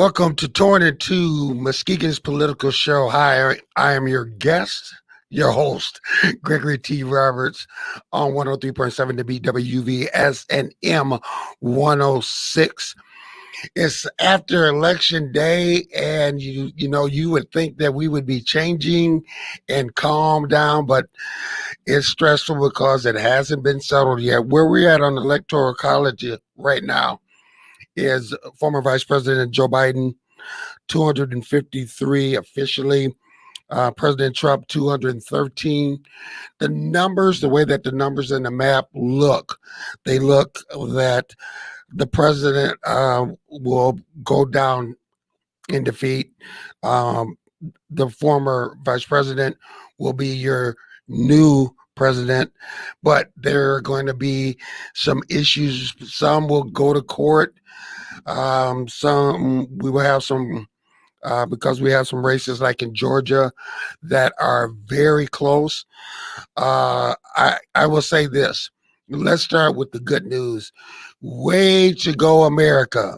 Welcome to Torn Into Muskegon's Political Show. Hi, I am your guest, your host, Gregory T. Roberts on 103.7 to BWVS and M106. It's after election day, and you would think that we would be changing and calm down, but it's stressful because it hasn't been settled yet. Where we're at on the Electoral College right now is former Vice President Joe Biden, 253 officially. President Trump, 213. The way that the numbers in the map look, they look that the president will go down in defeat. The former vice president will be your new president, but there are going to be some issues. Some will go to court. Some we will have some because we have some races like in Georgia that are very close. I will say this. Let's start with the good news. Way to go, America.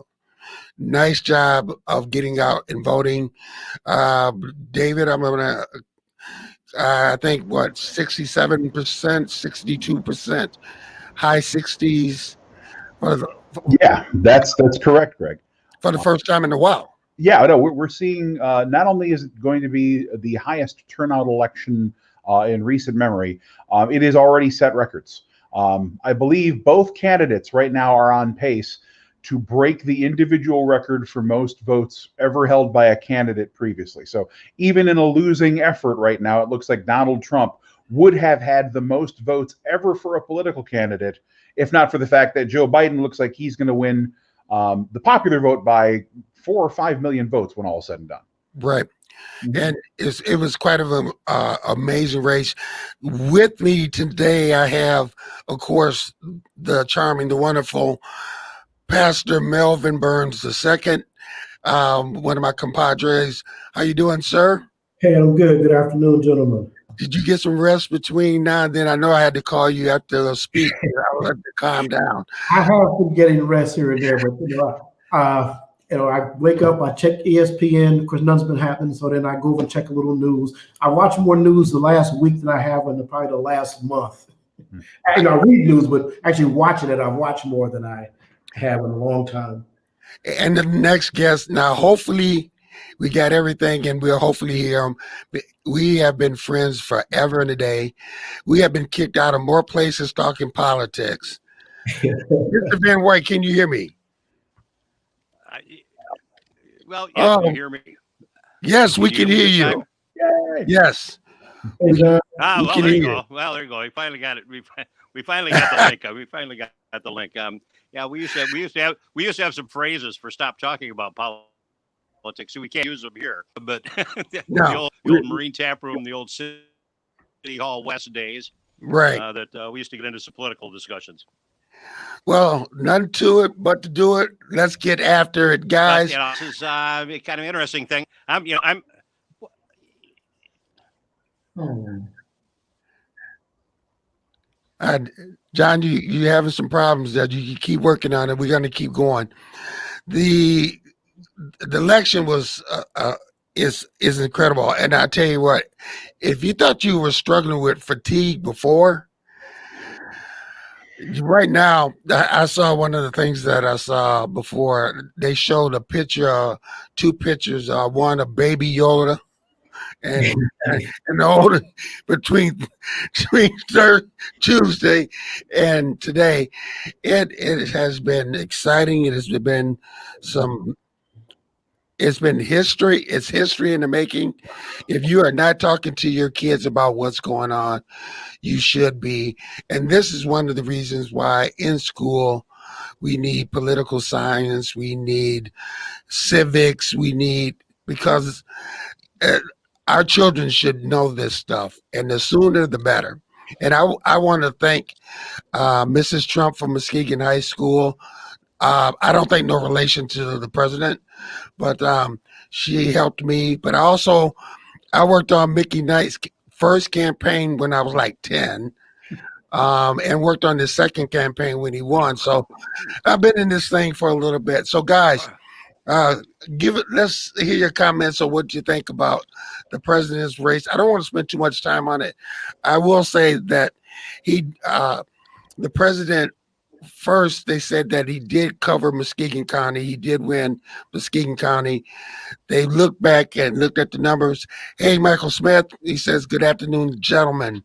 Nice job of getting out and voting. David, I'm going to, I think, 67%, 62%, high 60s. Yeah, that's correct, Greg. For the first time in a while. Yeah, no, we're seeing not only is it going to be the highest turnout election in recent memory, it has already set records. I believe both candidates right now are on pace to break the individual record for most votes ever held by a candidate previously. So even in a losing effort right now, it looks like Donald Trump would have had the most votes ever for a political candidate, if not for the fact that Joe Biden looks like he's going to win the popular vote by 4 or 5 million votes when all is said and done. Right. And it was quite an amazing race. With me today, I have, of course, the charming, the wonderful Pastor Melvin Burns II, one of my compadres. How you doing, sir? Hey, I'm good. Good afternoon, gentlemen. Did you get some rest between now and then? I know I had to call you after the speech. I would have to calm down. I have been getting rest here and there, but I wake up, I check ESPN because nothing's been happening. So then I go over and check a little news. I watch more news the last week than I have in probably the last month. I read news, but actually watching it, I've watched more than I have in a long time. And the next guest, now hopefully we got everything and we'll hopefully hear him. We have been friends forever and a day. We have been kicked out of more places talking politics. Mr. Van White, can you hear me? Well, yeah, can you hear me? Yes, we can hear you. Yes. Well, there you go. Well, there you go. We finally got it. We finally got the link. We finally got the link. Yeah, we used to have some phrases for stop talking about politics, so we can't use them here. But the old Marine Tap Room, the old City Hall West days, right? That we used to get into some political discussions. Well, none to it but to do it. Let's get after it, guys. But, this is kind of an interesting thing. John, you having some problems that you keep working on it. We're going to keep going. The election is incredible, and I tell you what, if you thought you were struggling with fatigue before. Right now, I saw one of the things that I saw before. They showed a picture, two pictures, one of Baby Yoda and the older between Tuesday and today. It has been exciting. It has been it's been history. It's history in the making. If you are not talking to your kids about what's going on, you should be. And this is one of the reasons why in school we need political science, we need civics, because our children should know this stuff, and the sooner the better. And I want to thank Mrs. Trump from Muskegon High School. I don't think no relation to the president, but she helped me. But I worked on Mickey Knight's first campaign when I was like 10, and worked on his second campaign when he won. So I've been in this thing for a little bit. So guys, Uh, let's hear your comments on what you think about the president's race. I don't want to spend too much time on it. I will say that the president, first, they said that he did cover Muskegon County. He did win Muskegon County. They looked back and looked at the numbers. Hey, Michael Smith, he says, good afternoon, gentlemen.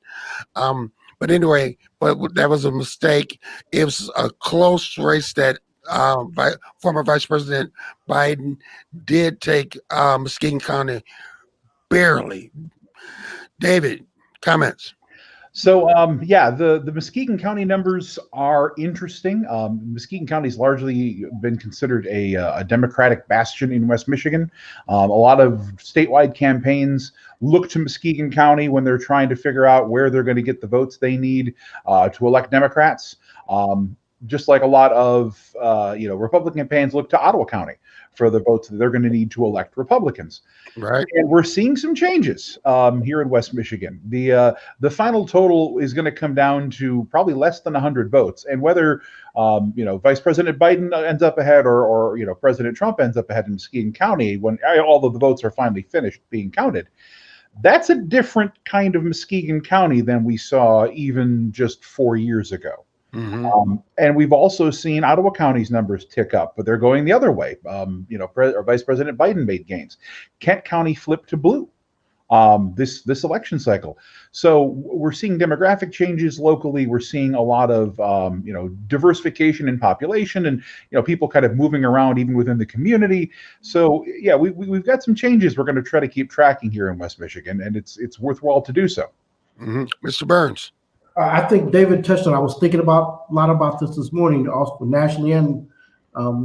But anyway, that was a mistake. It was a close race that former Vice President Biden did take Muskegon County barely. David, comments? So, yeah, the Muskegon County numbers are interesting. Muskegon County's largely been considered a Democratic bastion in West Michigan. A lot of statewide campaigns look to Muskegon County when they're trying to figure out where they're going to get the votes they need to elect Democrats. Just like a lot of Republican campaigns look to Ottawa County for the votes that they're going to need to elect Republicans. Right. And we're seeing some changes here in West Michigan. The final total is going to come down to probably less than 100 votes, and whether Vice President Biden ends up ahead or President Trump ends up ahead in Muskegon County when all of the votes are finally finished being counted. That's a different kind of Muskegon County than we saw even just 4 years ago. Mm-hmm. And we've also seen Ottawa County's numbers tick up, but they're going the other way. Vice President Biden made gains. Kent County flipped to blue this election cycle. So we're seeing demographic changes locally. We're seeing a lot of diversification in population, and people kind of moving around even within the community. So yeah, we've got some changes we're going to try to keep tracking here in West Michigan, and it's worthwhile to do so. Mm-hmm. Mr. Burns. I think David touched on. I was thinking a lot about this morning, also nationally and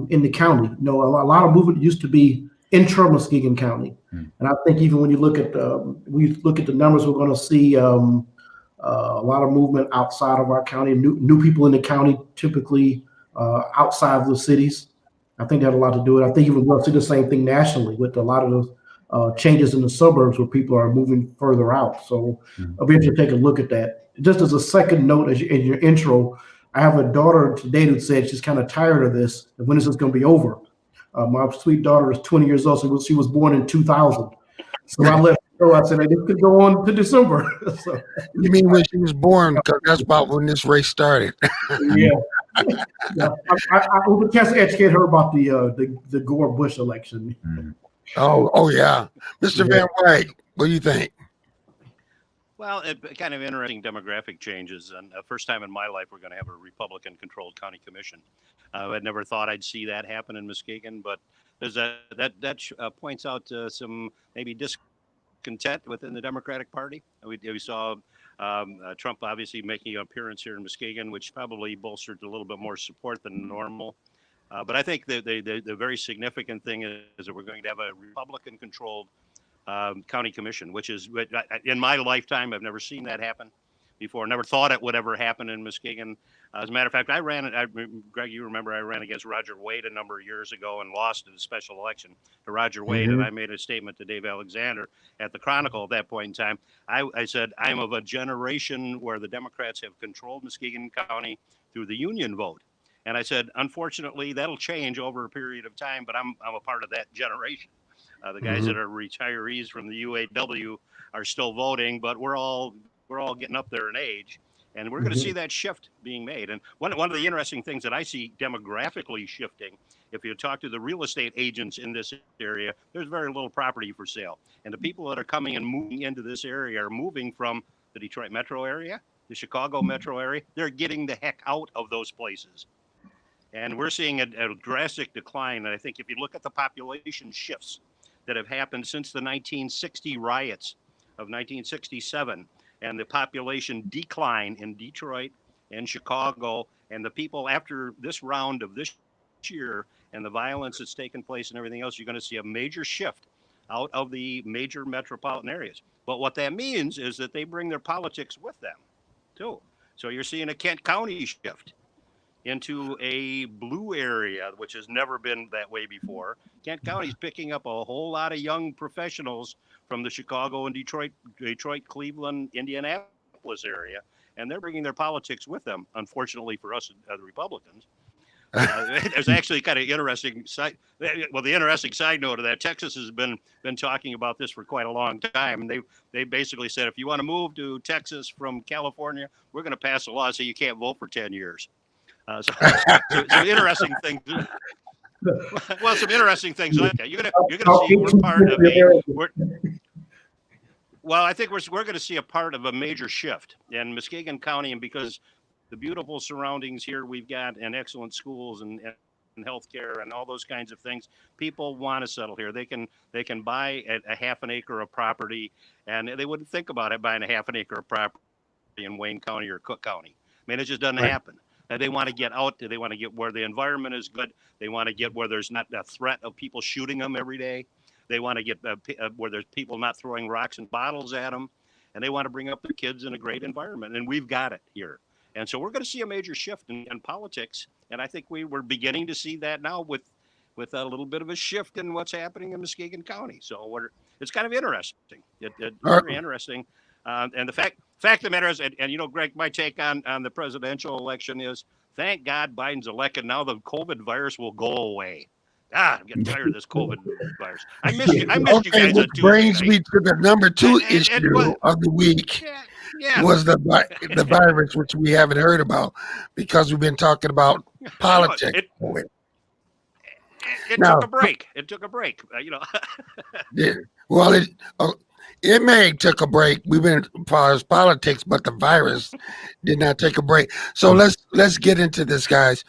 in the county. A lot of movement used to be intra-Muskegon County, and I think even when you look at the numbers, we're going to see a lot of movement outside of our county. New people in the county, typically outside of the cities. I think that had a lot to do with it. I think even we'll see the same thing nationally with a lot of those changes in the suburbs where people are moving further out. So I'll be able to take a look at that. Just as a second note, in your intro, I have a daughter today who said she's kind of tired of this. And when is this going to be over? My sweet daughter is 20 years old, so she was born in 2000. So I let her go. I said, hey, this could go on to December. So, you mean when she was born? Because that's about when this race started. yeah. I will chance to educate her about the Gore Bush election. Oh yeah, Mr. Van Wyk, what do you think? Well, kind of interesting demographic changes. And first time in my life, we're going to have a Republican-controlled county commission. I'd never thought I'd see that happen in Muskegon, but there's that points out some maybe discontent within the Democratic Party. We saw Trump obviously making an appearance here in Muskegon, which probably bolstered a little bit more support than normal. But I think the very significant thing is that we're going to have a Republican-controlled county commission, which is, in my lifetime, I've never seen that happen before. Never thought it would ever happen in Muskegon. As a matter of fact, Greg, you remember I ran against Roger Wade a number of years ago and lost in the special election to Roger Wade. And I made a statement to Dave Alexander at the Chronicle at that point in time. I said, I'm of a generation where the Democrats have controlled Muskegon County through the union vote. And I said, unfortunately, that'll change over a period of time, but I'm a part of that generation. The guys that are retirees from the UAW are still voting, but we're all getting up there in age, and we're going to see that shift being made. And one of the interesting things that I see demographically shifting, if you talk to the real estate agents in this area, there's very little property for sale, and the people that are coming and moving into this area are moving from the Detroit metro area, the Chicago metro area. They're getting the heck out of those places. And we're seeing a drastic decline. And I think if you look at the population shifts that have happened since the 1960 riots of 1967 and the population decline in Detroit and Chicago, and the people after this round of this year and the violence that's taken place and everything else, you're going to see a major shift out of the major metropolitan areas. But what that means is that they bring their politics with them too. So you're seeing a Kent County shift into a blue area, which has never been that way before. Kent County's picking up a whole lot of young professionals from the Chicago and Detroit, Cleveland, Indianapolis area, and they're bringing their politics with them, unfortunately for us, the Republicans. There's actually kind of interesting side. Well, the interesting side note of that, Texas has been talking about this for quite a long time. And they basically said, if you want to move to Texas from California, we're going to pass a law so you can't vote for 10 years. So some interesting things. Well, some interesting things like that. You're gonna see we're part of well, I think we're going to see a part of a major shift in Muskegon County, and because the beautiful surroundings here we've got, and excellent schools and healthcare and all those kinds of things, people want to settle here. They can buy a half an acre of property, and they wouldn't think about it buying a half an acre of property in Wayne County or Cook County. I mean, it just doesn't happen. They want to get out. They want to get where the environment is good. They want to get where there's not a threat of people shooting them every day. They want to get where there's people not throwing rocks and bottles at them, and they want to bring up their kids in a great environment. And we've got it here. And so we're going to see a major shift in politics. And I think we're beginning to see that now with a little bit of a shift in what's happening in Muskegon County. So it's kind of interesting. It's very interesting. And the fact of the matter is, and you know, Greg, my take on the presidential election is, thank God Biden's elected. Now the COVID virus will go away. I'm getting tired of this COVID virus. I missed you. I missed you guys. Which brings me to the number two issue of the week. Was the virus, which we haven't heard about because we've been talking about politics. It took a break. It took a break. You know. Yeah. Well, it may took a break. We've been as far as politics, but the virus did not take a break. So let's get into this, guys.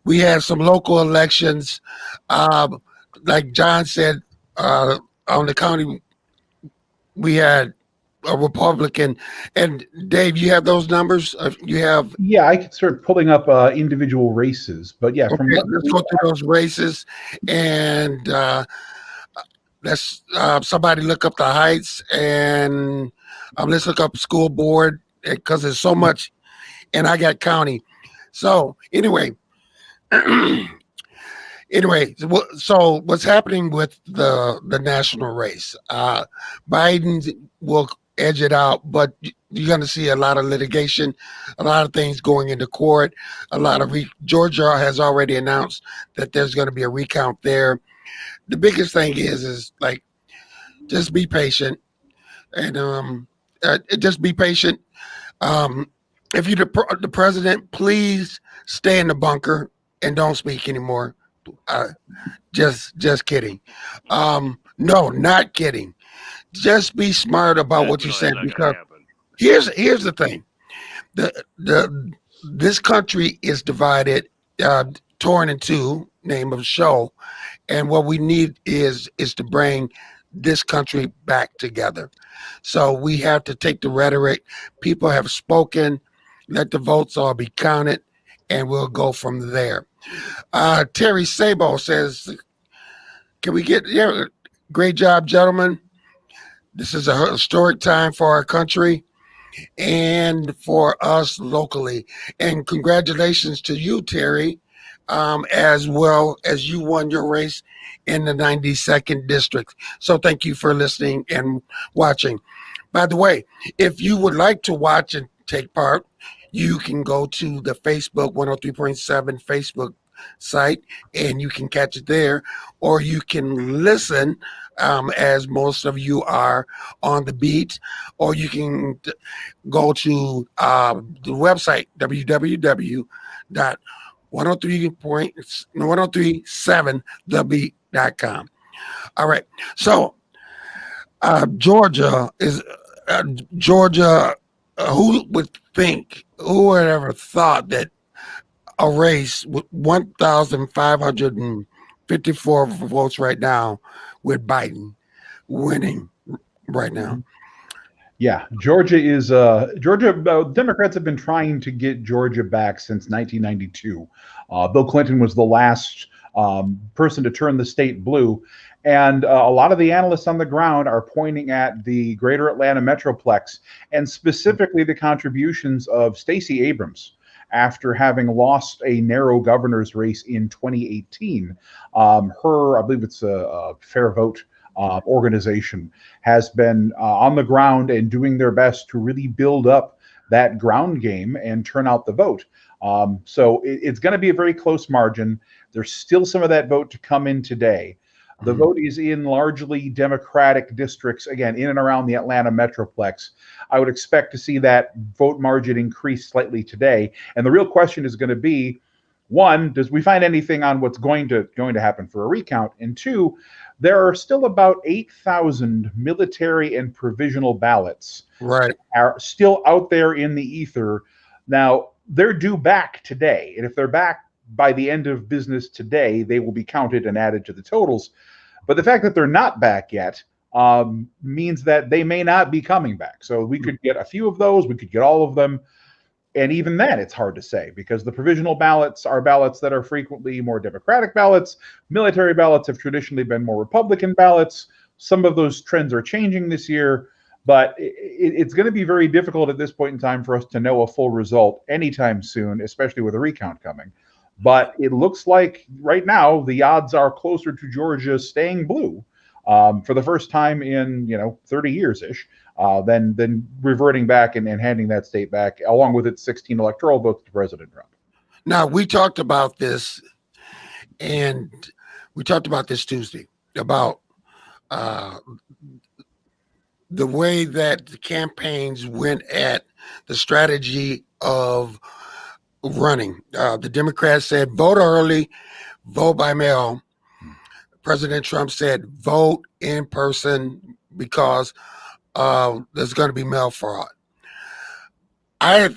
We had some local elections. Like John said, on the county, we had a Republican. And Dave, you have those numbers? You have? Yeah, I could start pulling up individual races, but yeah. Okay, let's go through those races, and let's somebody look up the Heights, and let's look up school board because there's so much, and I got county. So anyway. So what's happening with the national race? Biden will edge it out, but you're going to see a lot of litigation, a lot of things going into court. Georgia has already announced that there's going to be a recount there. The biggest thing is like, just be patient, and just be patient. If you're the president, please stay in the bunker and don't speak anymore. Just kidding. No, not kidding. Just be smart about what you said, because here's the thing. This country is divided, torn in two, name of the show, and what we need is to bring this country back together. So we have to take the rhetoric. People have spoken. Let the votes all be counted, and we'll go from there. Terry Sabo says, can we get great job, gentlemen. This is a historic time for our country and for us locally. And congratulations to you, Terry, as well as you won your race in the 92nd district. So thank you for listening and watching. By the way, if you would like to watch and take part, you can go to the Facebook 103.7 Facebook site and you can catch it there, or you can listen as most of you are on the beat, or you can go to the website www.1037thebeat.com. All right, so Georgia, who would have ever thought that a race with 1,554 votes right now, with Biden winning right now? Yeah, Georgia is Democrats have been trying to get Georgia back since 1992. Bill Clinton was the last person to turn the state blue. And a lot of the analysts on the ground are pointing at the greater Atlanta Metroplex, and specifically the contributions of Stacey Abrams after having lost a narrow governor's race in 2018. Her, I believe it's a Fair Vote organization, has been on the ground and doing their best to really build up that ground game and turn out the vote. So it's going to be a very close margin. There's still some of that vote to come in today. The vote is in largely Democratic districts, again, in and around the Atlanta Metroplex. I would expect to see that vote margin increase slightly today. And the real question is going to be, one, does we find anything on what's going to happen for a recount? And two, there are still about 8,000 military and provisional ballots are still out there in the ether. Now, they're due back today. And if they're back by the end of business today, they will be counted and added to the totals. But the fact that they're not back yet means that they may not be coming back. So we could get a few of those, we could get all of them. And even then, it's hard to say, because the provisional ballots are ballots that are frequently more Democratic ballots. Military ballots have traditionally been more Republican ballots. Some of those trends are changing this year, but it's going to be very difficult at this point in time for us to know a full result anytime soon, especially with a recount coming. But it looks like right now the odds are closer to Georgia staying blue for the first time in 30 years-ish than reverting back and handing that state back, along with its 16 electoral votes, to President Trump. Now, we talked about this, and we talked about this Tuesday, about the way that the campaigns went at the strategy of running. The Democrats said, vote early, vote by mail. President Trump said, vote in person because there's going to be mail fraud. I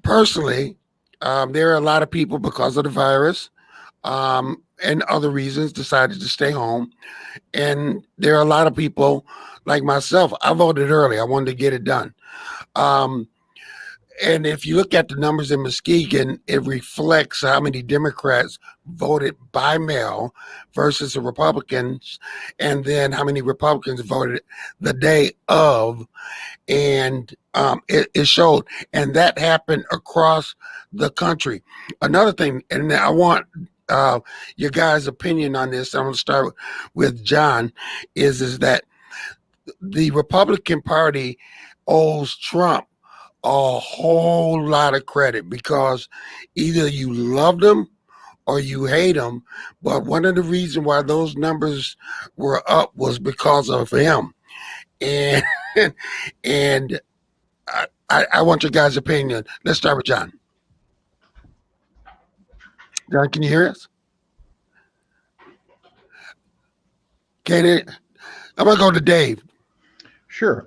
personally, there are a lot of people, because of the virus and other reasons, decided to stay home. And there are a lot of people like myself. I voted early. I wanted to get it done. And if you look at the numbers in Muskegon, it reflects how many Democrats voted by mail versus the Republicans, and then how many Republicans voted the day of. And it showed. And that happened across the country. Another thing, and I want your guys' opinion on this. I'm going to start with John, is that the Republican Party owes Trump a whole lot of credit, because either you loved him or you hate him. But one of the reasons why those numbers were up was because of him. And and I want your guys' opinion. Let's start with John. John, can you hear us? I'm going to go to Dave. Sure.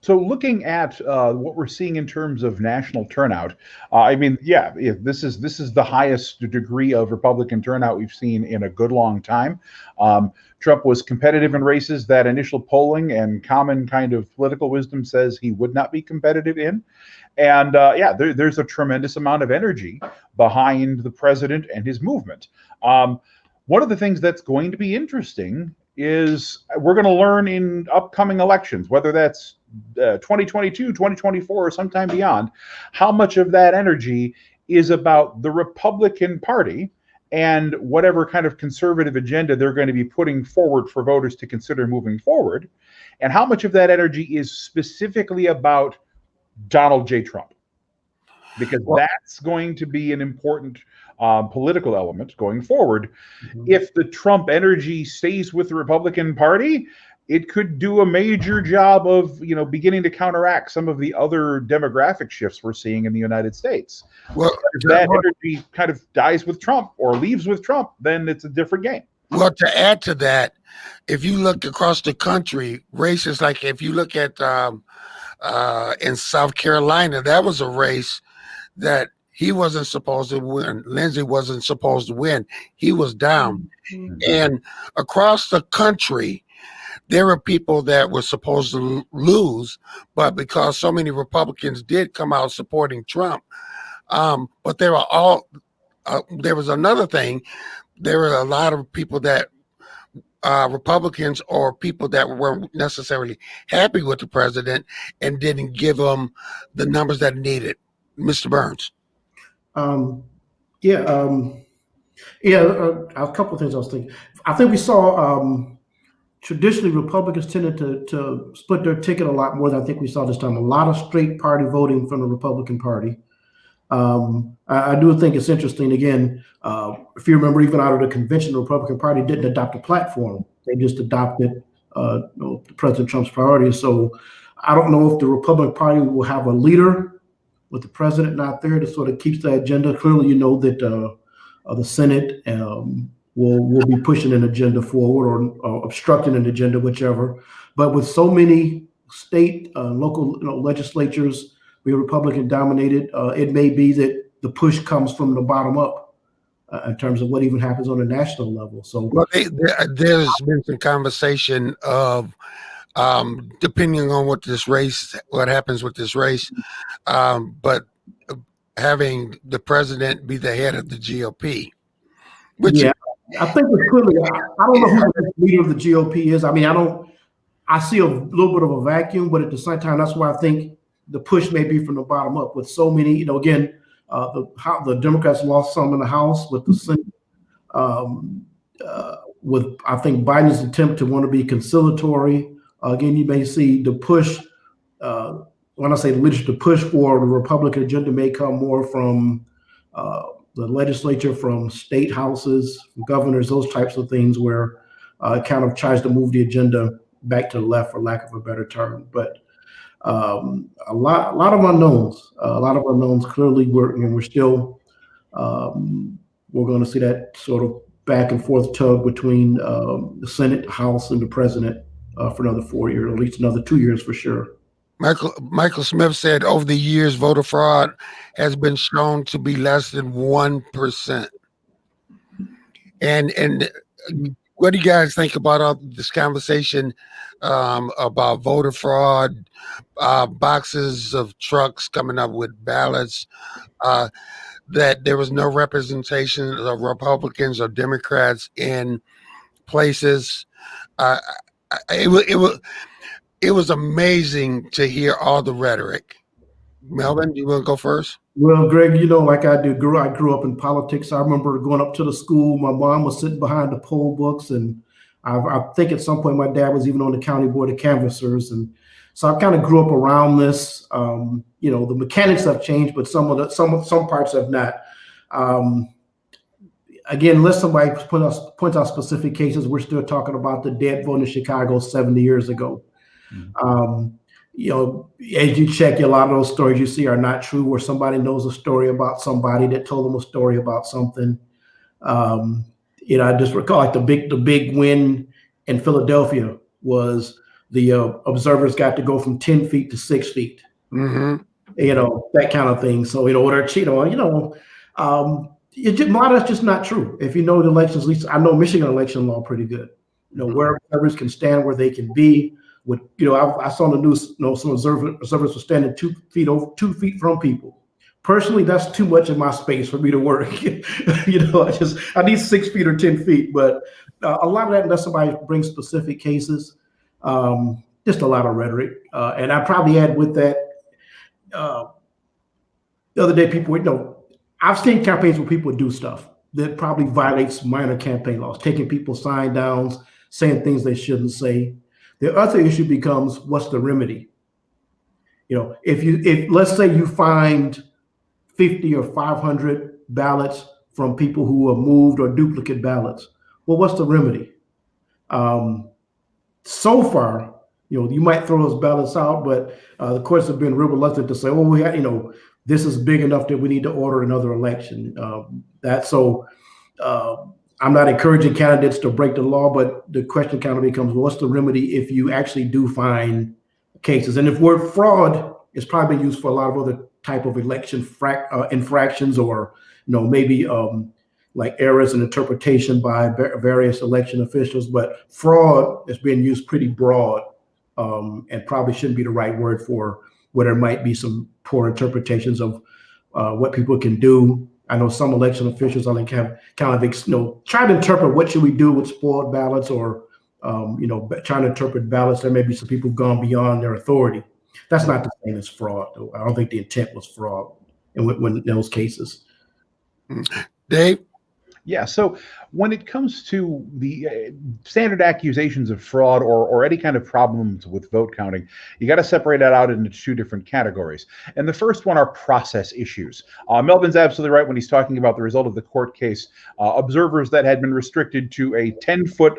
So looking at what we're seeing in terms of national turnout, this is the highest degree of Republican turnout we've seen in a good long time. Trump was competitive in races that initial polling and common kind of political wisdom says he would not be competitive in. And there's a tremendous amount of energy behind the president and his movement. One of the things that's going to be interesting is we're going to learn in upcoming elections, whether that's 2022, 2024, or sometime beyond, how much of that energy is about the Republican Party and whatever kind of conservative agenda they're going to be putting forward for voters to consider moving forward, and how much of that energy is specifically about Donald J. Trump. Because that's going to be an important political element going forward. Mm-hmm. If the Trump energy stays with the Republican Party, it could do a major job of, beginning to counteract some of the other demographic shifts we're seeing in the United States. Well, if that energy kind of dies with Trump or leaves with Trump, then it's a different game. Well, to add to that, if you look across the country, races like if you look at in South Carolina, that was a race that he wasn't supposed to win. Lindsey wasn't supposed to win. He was down. Mm-hmm. And across the country, there were people that were supposed to lose, but because so many Republicans did come out supporting Trump, but there was another thing. There were a lot of people that Republicans or people that weren't necessarily happy with the president and didn't give him the numbers that he needed. Mr. Burns. A couple of things I was thinking. I think we saw traditionally Republicans tended to split their ticket a lot more than I think we saw this time. A lot of straight party voting from the Republican Party. I do think it's interesting. Again, if you remember, even out of the convention, the Republican Party didn't adopt a platform. They just adopted President Trump's priorities. So I don't know if the Republican Party will have a leader with the president not there to sort of keep the agenda. Clearly, you know that the Senate will be pushing an agenda forward or obstructing an agenda, whichever. But with so many state, local legislatures being Republican dominated, it may be that the push comes from the bottom up in terms of what even happens on a national level. So, well, there's been some conversation of depending on what happens with this race, but having the president be the head of the GOP, which yeah, I think it's clearly. I don't know who the leader of the GOP is. I mean, I see a little bit of a vacuum, but at the same time, that's why I think the push may be from the bottom up. With so many, again, the Democrats lost some in the House with the Senate. With I think Biden's attempt to want to be conciliatory. Again, you may see the push. When I say the leadership, the push for the Republican agenda may come more from the legislature, from state houses, from governors, those types of things, where it kind of tries to move the agenda back to the left, for lack of a better term. But a lot of unknowns. A lot of unknowns. Clearly, we're still we're going to see that sort of back and forth tug between the Senate, House, and the president for another 4 years, at least another 2 years for sure. Michael Smith said over the years, voter fraud has been shown to be less than 1%. And what do you guys think about all this conversation about voter fraud, boxes of trucks coming up with ballots, that there was no representation of Republicans or Democrats in places? It was amazing to hear all the rhetoric. Melvin, you want to go first? Well, Greg, like I do, I grew up in politics. I remember going up to the school. My mom was sitting behind the poll books, and I think at some point my dad was even on the county board of canvassers, and so I kind of grew up around this. The mechanics have changed, but some parts have not. Again, unless somebody points out specific cases, we're still talking about the dead vote in Chicago 70 years ago. As you check, a lot of those stories you see are not true, where somebody knows a story about somebody that told them a story about something. I just recall like the big win in Philadelphia was the observers got to go from 10 feet to 6 feet. Mm-hmm. That kind of thing. So in order to, a lot of that's just not true. If you know the elections, at least I know Michigan election law pretty good. Where observers can stand, where they can be. I saw on the news, some observers were standing 2 feet from people. Personally, that's too much in my space for me to work. I need 6 feet or 10 feet. But a lot of that, unless somebody brings specific cases, just a lot of rhetoric. And I probably add with that, the other day, I've seen campaigns where people do stuff that probably violates minor campaign laws, taking people's sign downs, saying things they shouldn't say. The other issue becomes, what's the remedy? If let's say you find 50 or 500 ballots from people who have moved or duplicate ballots, well, what's the remedy? So far, you might throw those ballots out, but the courts have been real reluctant to say, oh, this is big enough that we need to order another election. I'm not encouraging candidates to break the law, but the question kind of becomes, what's the remedy if you actually do find cases? And if word fraud is probably used for a lot of other type of election infractions, or maybe like errors in interpretation by various election officials, but fraud is being used pretty broad, and probably shouldn't be the right word for where there might be some poor interpretations of what people can do. I know some election officials, I think, have kind of try to interpret what should we do with spoiled ballots, or trying to interpret ballots. There may be some people who've gone beyond their authority. That's not the same as fraud, though. I don't think the intent was fraud in those cases. Dave? Yeah, so when it comes to the standard accusations of fraud or any kind of problems with vote counting, you got to separate that out into two different categories. And the first one are process issues. Melvin's absolutely right when he's talking about the result of the court case. Observers that had been restricted to a 10-foot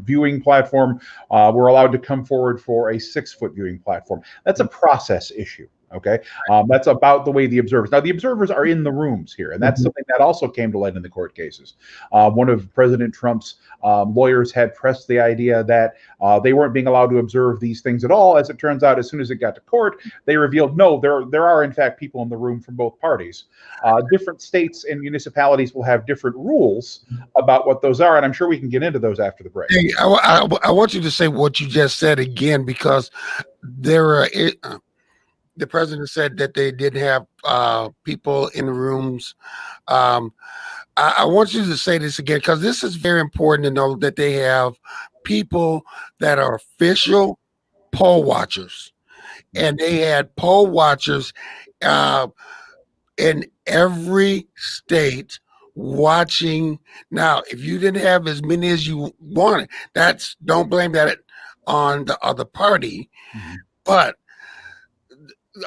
viewing platform were allowed to come forward for a 6-foot viewing platform. That's a process issue. Okay, that's about the way the observers. Now, the observers are in the rooms here, and that's something that also came to light in the court cases. One of President Trump's lawyers had pressed the idea that they weren't being allowed to observe these things at all. As it turns out, as soon as it got to court, they revealed no, there are in fact people in the room from both parties. Different states and municipalities will have different rules about what those are, and I'm sure we can get into those after the break. Hey, I want you to say what you just said again, because there are. The president said that they didn't have people in the rooms. I want you to say this again, because this is very important to know that they have people that are official poll watchers, and they had poll watchers in every state watching. Now, if you didn't have as many as you wanted, don't blame that on the other party, but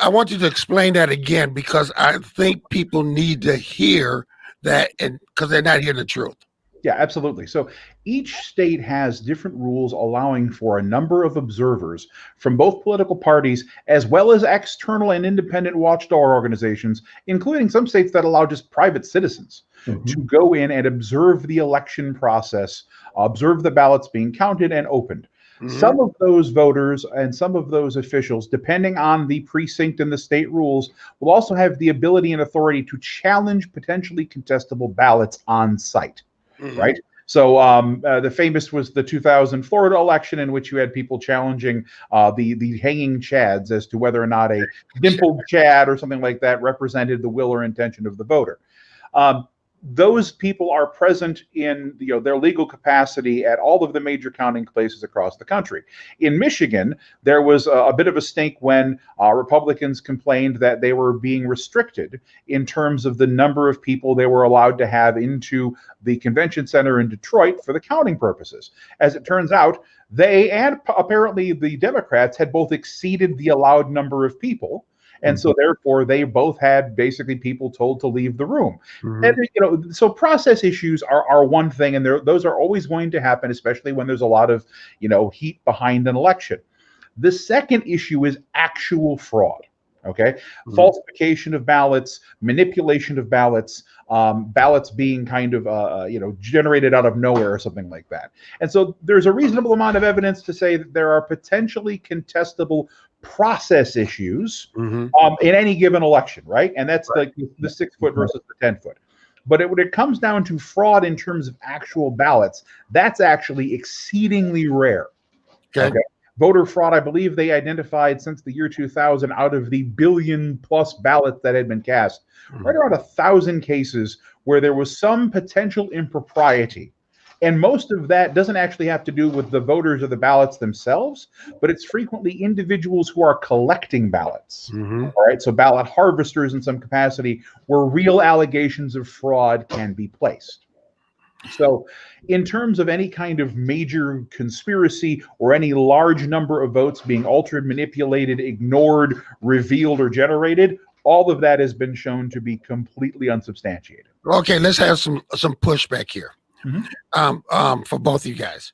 I want you to explain that again, because I think people need to hear that, and because they're not hearing the truth. Yeah, absolutely. So each state has different rules allowing for a number of observers from both political parties, as well as external and independent watchdog organizations, including some states that allow just private citizens to go in and observe the election process, observe the ballots being counted and opened. Some of those voters and some of those officials, depending on the precinct and the state rules, will also have the ability and authority to challenge potentially contestable ballots on site, right? So the famous was the 2000 Florida election, in which you had people challenging the hanging chads as to whether or not a dimpled chad or something like that represented the will or intention of the voter. Those people are present in their legal capacity at all of the major counting places across the country. In Michigan, there was a bit of a stink when Republicans complained that they were being restricted in terms of the number of people they were allowed to have into the convention center in Detroit for the counting purposes. As it turns out, they and apparently the Democrats had both exceeded the allowed number of people. And so therefore, they both had basically people told to leave the room. And, so process issues are one thing, and those are always going to happen, especially when there's a lot of, heat behind an election. The second issue is actual fraud. Okay, falsification of ballots, manipulation of ballots, ballots being kind of generated out of nowhere or something like that. And so there's a reasonable amount of evidence to say that there are potentially contestable process issues in any given election, right? And that's like the 6-foot versus the 10-foot. But when it comes down to fraud in terms of actual ballots, that's actually exceedingly rare. Okay. Voter fraud, I believe they identified since the year 2000 out of the billion-plus ballots that had been cast, right around 1,000 cases where there was some potential impropriety. And most of that doesn't actually have to do with the voters or the ballots themselves, but it's frequently individuals who are collecting ballots. All right, so ballot harvesters in some capacity where real allegations of fraud can be placed. So in terms of any kind of major conspiracy or any large number of votes being altered, manipulated, ignored, revealed, or generated, all of that has been shown to be completely unsubstantiated. Okay, let's have some pushback here for both of you guys.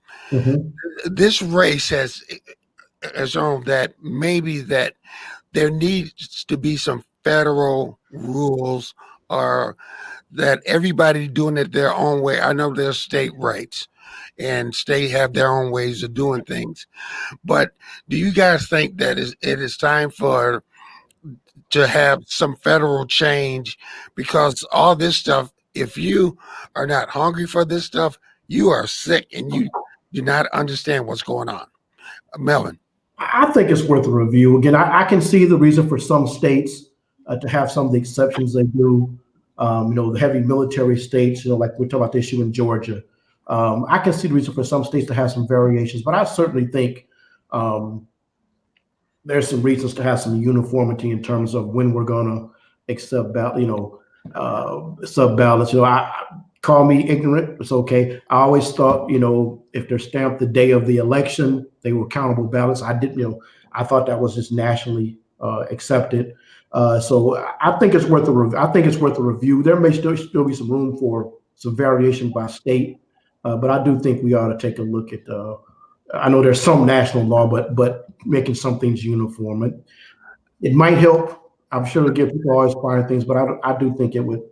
This race has shown that maybe that there needs to be some federal rules, or that everybody doing it their own way. I know there's state rights and state have their own ways of doing things, but do you guys think that it is time to have some federal change? Because all this stuff, if you are not hungry for this stuff, you are sick and you do not understand what's going on. Melvin. I think it's worth a review. Again, I can see the reason for some states to have some of the exceptions they do. The heavy military states, like we're talking about the issue in Georgia. I can see the reason for some states to have some variations, but I certainly think there's some reasons to have some uniformity in terms of when we're going to accept sub ballots. Call me ignorant. It's okay. I always thought, if they're stamped the day of the election, they were countable ballots. I didn't, I thought that was just nationally accepted. So I think it's worth a review. I think it's worth a review. There may still be some room for some variation by state, but I do think we ought to take a look at. I know there's some national law, but making some things uniform. It might help. I'm sure it'll give people always find things, but I do think it would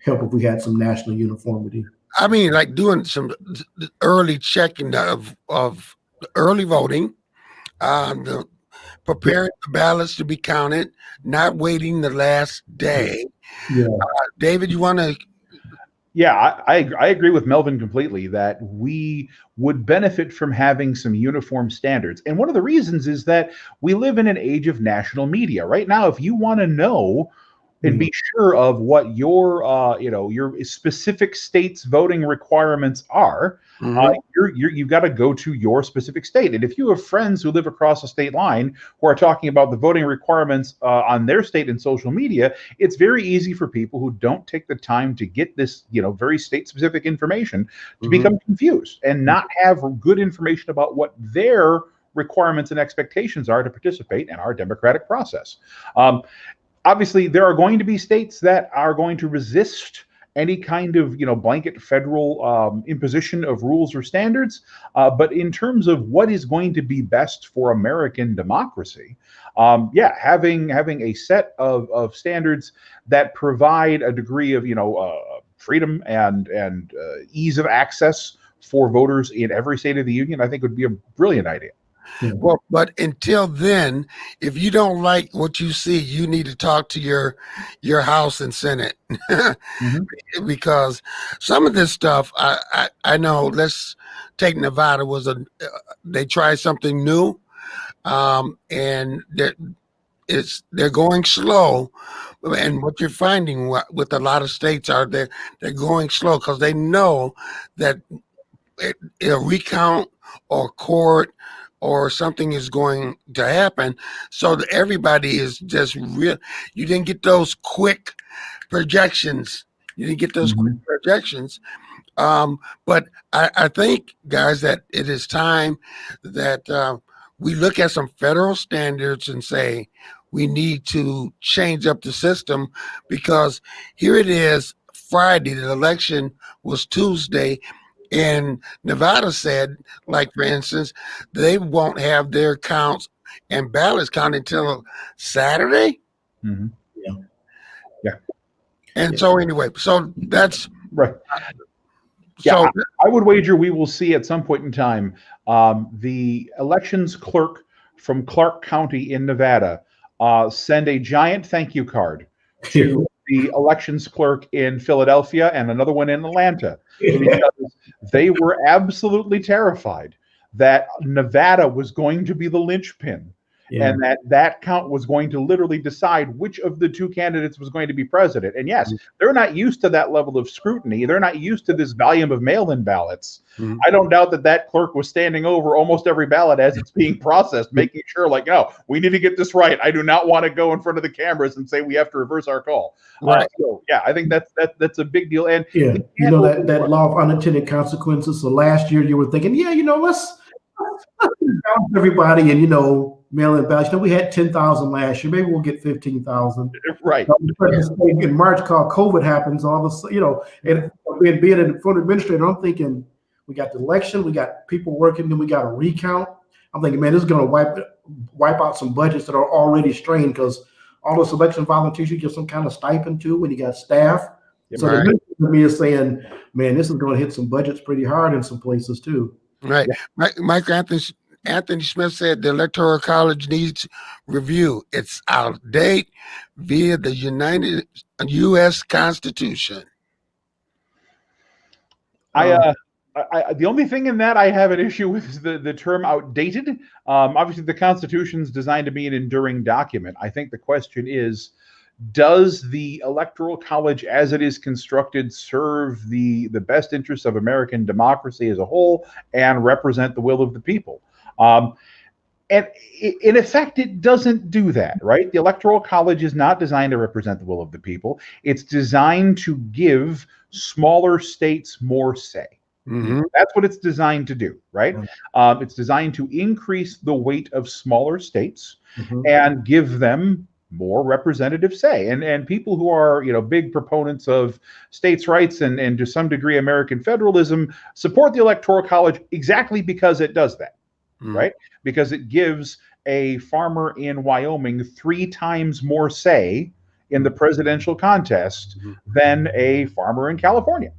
help if we had some national uniformity. I mean, like doing some early checking of early voting, preparing the ballots to be counted, not waiting the last day. Yeah. David, you want to? Yeah, I agree with Melvin completely that we would benefit from having some uniform standards. And one of the reasons is that we live in an age of national media. Right now, if you want to know and be sure of what your specific state's voting requirements are, you've got to go to your specific state. And if you have friends who live across a state line who are talking about the voting requirements on their state in social media, it's very easy for people who don't take the time to get this, very state-specific information to become confused and not have good information about what their requirements and expectations are to participate in our democratic process. Obviously, there are going to be states that are going to resist any kind of blanket federal imposition of rules or standards. But in terms of what is going to be best for American democracy, having a set of standards that provide a degree of freedom and ease of access for voters in every state of the union, I think would be a brilliant idea. Well, but until then, if you don't like what you see, you need to talk to your House and Senate because some of this stuff, I know. Let's take Nevada. They tried something new, and they're going slow. And what you're finding with a lot of states are they're going slow because they know that a recount or court or something is going to happen. So that everybody is just real. You didn't get those quick projections. But I think, guys, that it is time that we look at some federal standards and say we need to change up the system because here it is Friday. The election was Tuesday. And Nevada said, like, for instance, they won't have their counts and ballots counted until Saturday. Yeah. And so anyway, so that's right. So I would wager we will see at some point in time the elections clerk from Clark County in Nevada send a giant thank you card to the elections clerk in Philadelphia and another one in Atlanta because they were absolutely terrified that Nevada was going to be the linchpin and that count was going to literally decide which of the two candidates was going to be president. And yes, they're not used to that level of scrutiny. They're not used to this volume of mail-in ballots. I don't doubt that clerk was standing over almost every ballot as it's being processed, making sure, like, no, we need to get this right. I do not want to go in front of the cameras and say we have to reverse our call. Right. So yeah, I think that's a big deal. And that law of unintended consequences. So last year you were thinking, let's count everybody and mail in ballots. We had 10,000 last year. Maybe we'll get 15,000. Right. In March, called COVID happens. All of a sudden, and being an front administrator, I'm thinking we got the election, we got people working, then we got a recount. I'm thinking, man, this is going to wipe out some budgets that are already strained because all those election volunteers you get some kind of stipend to when you got staff. Yep. So the minister to me is saying, man, this is going to hit some budgets pretty hard in some places too. Right. Mike Anthony Smith said the Electoral College needs review. It's out of date via the U.S. Constitution. The only thing in that I have an issue with is the term outdated. Obviously, the Constitution is designed to be an enduring document. I think the question is, does the Electoral College as it is constructed serve the best interests of American democracy as a whole and represent the will of the people? And in effect, it doesn't do that, right? The Electoral College is not designed to represent the will of the people. It's designed to give smaller states more say. Mhm. That's what it's designed to do, right? It's designed to increase the weight of smaller states and give them more representative say. And people who are, big proponents of states' rights and to some degree American federalism support the Electoral College exactly because it does that, right? Because it gives a farmer in Wyoming 3 times more say in the presidential contest than a farmer in California.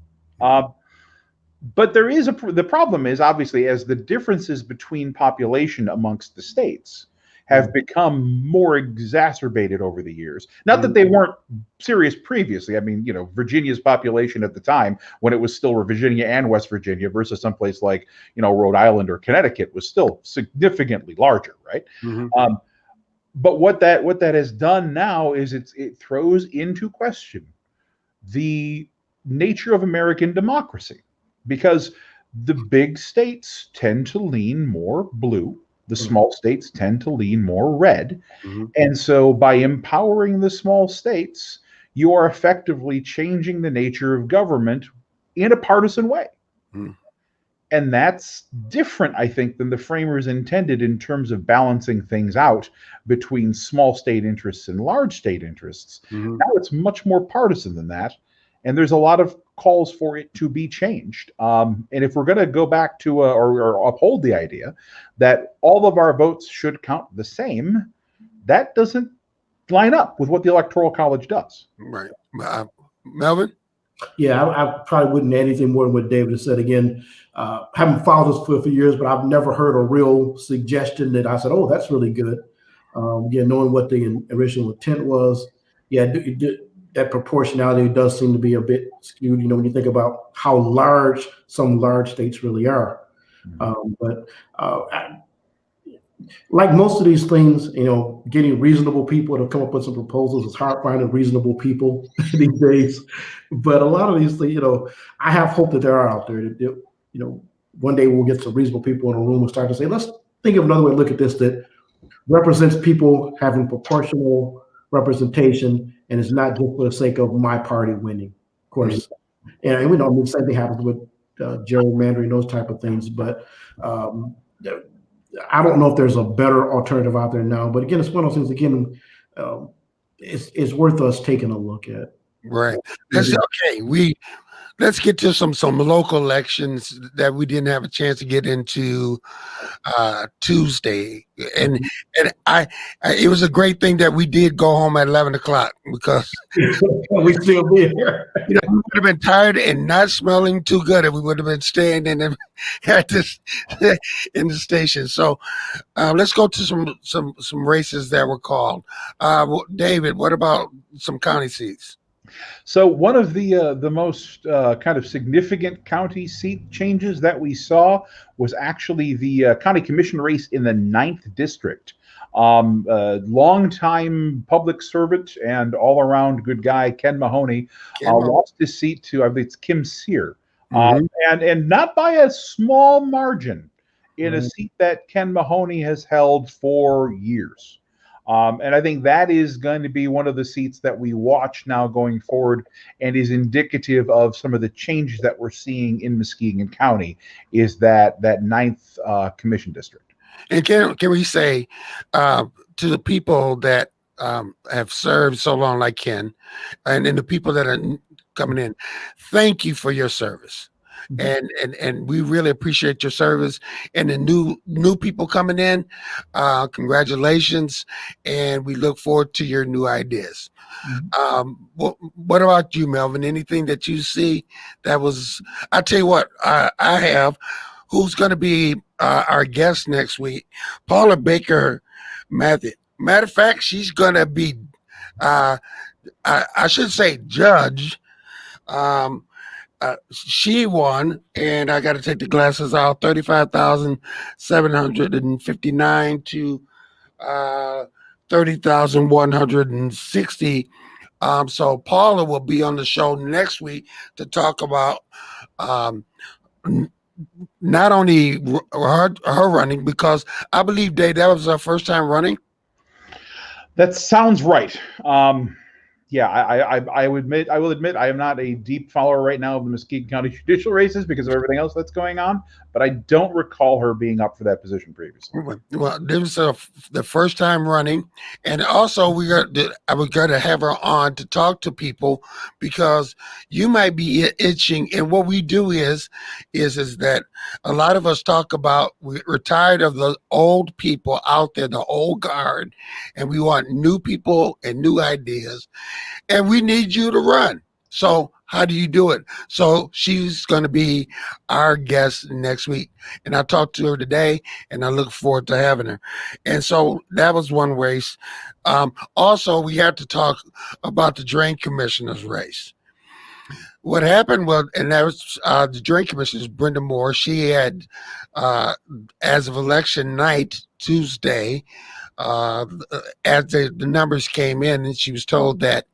But there is the problem is obviously as the differences between population amongst the states have become more exacerbated over the years. Not that they weren't serious previously. I mean, Virginia's population at the time when it was still Virginia and West Virginia versus someplace like, Rhode Island or Connecticut was still significantly larger, right? But what that has done now is it throws into question the nature of American democracy. Because the big states tend to lean more blue, the small states tend to lean more red. And so by empowering the small states, you are effectively changing the nature of government in a partisan way. And that's different, I think, than the framers intended in terms of balancing things out between small state interests and large state interests. Now it's much more partisan than that. And there's a lot of calls for it to be changed. And if we're going to go back to or uphold the idea that all of our votes should count the same, that doesn't line up with what the Electoral College does. Right. Melvin? Yeah, I probably wouldn't add anything more than what David has said. Again, haven't followed this for a few years, but I've never heard a real suggestion that I said, oh, that's really good. Again, knowing what the original intent was, that proportionality does seem to be a bit skewed, when you think about how large some large states really are. Like most of these things, getting reasonable people to come up with some proposals is hard finding reasonable people these days. But a lot of these things, I have hope that there are out there that, one day we'll get some reasonable people in a room and start to say, let's think of another way to look at this that represents people having proportional representation, and it's not just for the sake of my party winning, of course. And we know the same thing happens with gerrymandering, those type of things. But I don't know if there's a better alternative out there now. But again, it's one of those things. Again, it's worth us taking a look at. Right. That's okay. Let's get to some local elections that we didn't have a chance to get into Tuesday, and it was a great thing that we did go home at 11 o'clock because we still be here. We would have been tired and not smelling too good if we would have been staying in the station. So let's go to some races that were called. David, what about some county seats? So one of the most kind of significant county seat changes that we saw was actually the county commission race in the 9th district. Longtime public servant and all-around good guy Ken Mahoney lost his seat to, I believe it's Kim Sear, and not by a small margin in a seat that Ken Mahoney has held for years. And I think that is going to be one of the seats that we watch now going forward and is indicative of some of the changes that we're seeing in Muskegon County is that 9th commission district. And can we say to the people that have served so long like Ken and the people that are coming in, thank you for your service. And we really appreciate your service, and the new people coming in, congratulations, and we look forward to your new ideas. What about you, Melvin? Anything that you see that was, I tell you what, I have, who's going to be our guest next week, Paula Baker Method. Matter of fact, she's going to be, I should say judge. She won, and I got to take the glasses out, 35,759 to 30,160. So Paula will be on the show next week to talk about not only her running, because I believe, Dave, that was her first time running. That sounds right. Yeah, I will admit I am not a deep follower right now of the Muskegon County judicial races because of everything else that's going on, but I don't recall her being up for that position previously. Well, this was the first time running, and also I was going to have her on to talk to people because you might be itching. And what we do is that a lot of us talk about we're tired of the old people out there, the old guard, and we want new people and new ideas, and we need you to run. So how do you do it? So she's going to be our guest next week. And I talked to her today, and I look forward to having her. And so that was one race. Also, we had to talk about the drain commissioner's race. What happened was, and that was the drain commissioner, Brenda Moore. She had, as of election night, Tuesday, as the numbers came in, and she was told that